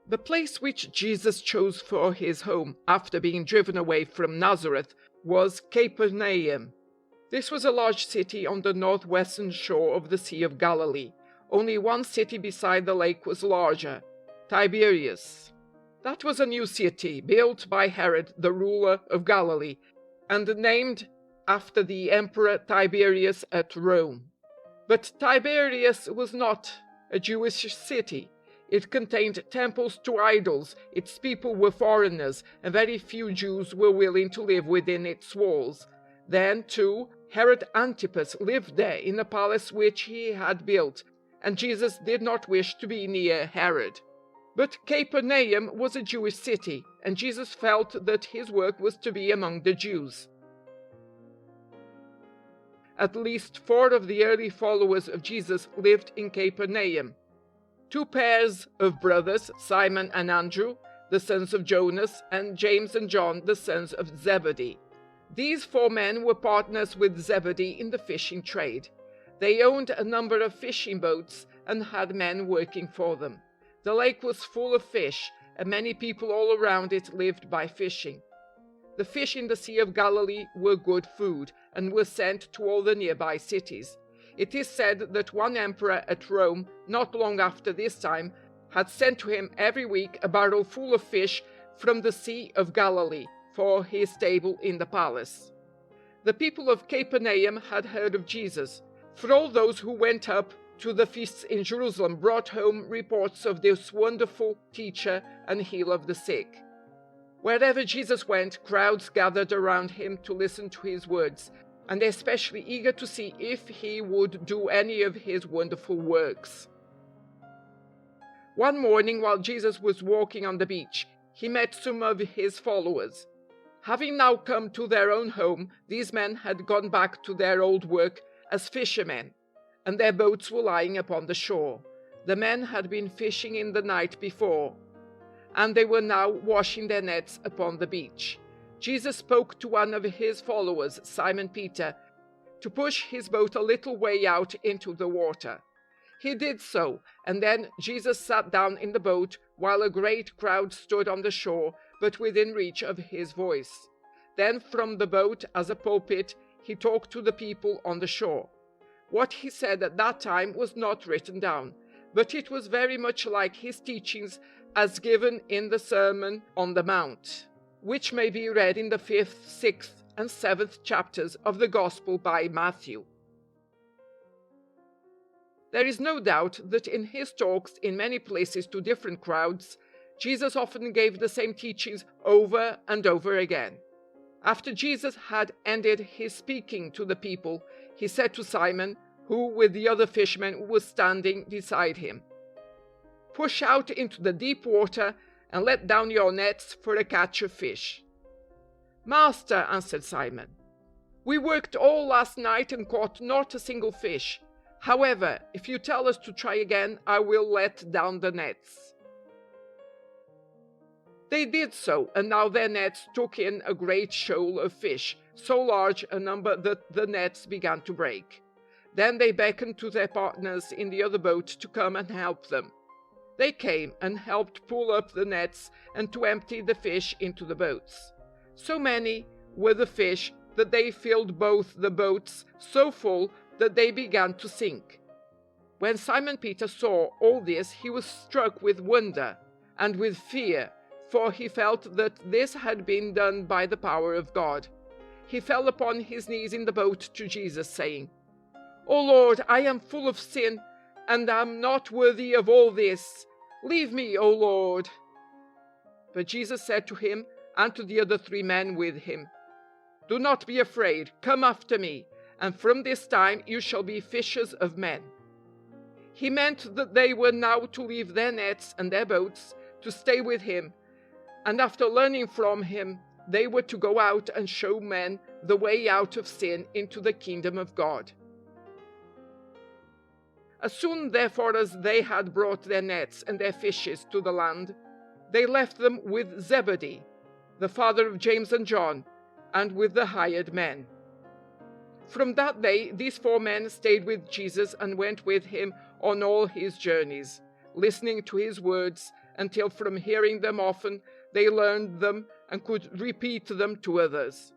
The place which Jesus chose for his home after being driven away from Nazareth was Capernaum. This was a large city on the northwestern shore of the Sea of Galilee. Only one city beside the lake was larger, Tiberias. That was a new city built by Herod, the ruler of Galilee, and named after the Emperor Tiberius at Rome. But Tiberias was not a Jewish city. It contained temples to idols, its people were foreigners, and very few Jews were willing to live within its walls. Then, too, Herod Antipas lived there in a palace which he had built, and Jesus did not wish to be near Herod. But Capernaum was a Jewish city, and Jesus felt that his work was to be among the Jews. At least 4 of the early followers of Jesus lived in Capernaum. 2 pairs of brothers, Simon and Andrew, the sons of Jonas, and James and John, the sons of Zebedee. These 4 men were partners with Zebedee in the fishing trade. They owned a number of fishing boats and had men working for them. The lake was full of fish, and many people all around it lived by fishing. The fish in the Sea of Galilee were good food, and were sent to all the nearby cities. It is said that one emperor at Rome, not long after this time, had sent to him every week a barrel full of fish from the Sea of Galilee for his table in the palace. The people of Capernaum had heard of Jesus, for all those who went up to the feasts in Jerusalem brought home reports of this wonderful teacher and healer of the sick. Wherever Jesus went, crowds gathered around him to listen to his words, and especially eager to see if he would do any of his wonderful works. One morning, while Jesus was walking on the beach, he met some of his followers. Having now come to their own home, these men had gone back to their old work as fishermen, and their boats were lying upon the shore. The men had been fishing in the night before, and they were now washing their nets upon the beach. Jesus spoke to one of his followers, Simon Peter, to push his boat a little way out into the water. He did so, and then Jesus sat down in the boat while a great crowd stood on the shore, but within reach of his voice. Then from the boat, as a pulpit, he talked to the people on the shore. What he said at that time was not written down, but it was very much like his teachings as given in the Sermon on the Mount, which may be read in the 5th, 6th, and 7th chapters of the Gospel by Matthew. There is no doubt that in his talks in many places to different crowds, Jesus often gave the same teachings over and over again. After Jesus had ended his speaking to the people, he said to Simon, who with the other fishermen was standing beside him, "Push out into the deep water and let down your nets for a catch of fish." "Master," answered Simon, "we worked all last night and caught not a single fish. However, if you tell us to try again, I will let down the nets." They did so, and now their nets took in a great shoal of fish, so large a number that the nets began to break. Then they beckoned to their partners in the other boat to come and help them. They came and helped pull up the nets and to empty the fish into the boats. So many were the fish that they filled both the boats so full that they began to sink. When Simon Peter saw all this, he was struck with wonder and with fear, for he felt that this had been done by the power of God. He fell upon his knees in the boat to Jesus, saying, "O Lord, I am full of sin, and am not worthy of all this. Leave me, O Lord." But Jesus said to him and to the other 3 men with him, "Do not be afraid, come after me, and from this time you shall be fishers of men." He meant that they were now to leave their nets and their boats to stay with him, and after learning from him, they were to go out and show men the way out of sin into the kingdom of God. As soon, therefore, as they had brought their nets and their fishes to the land, they left them with Zebedee, the father of James and John, and with the hired men. From that day, these 4 men stayed with Jesus and went with him on all his journeys, listening to his words until from hearing them often they learned them and could repeat them to others.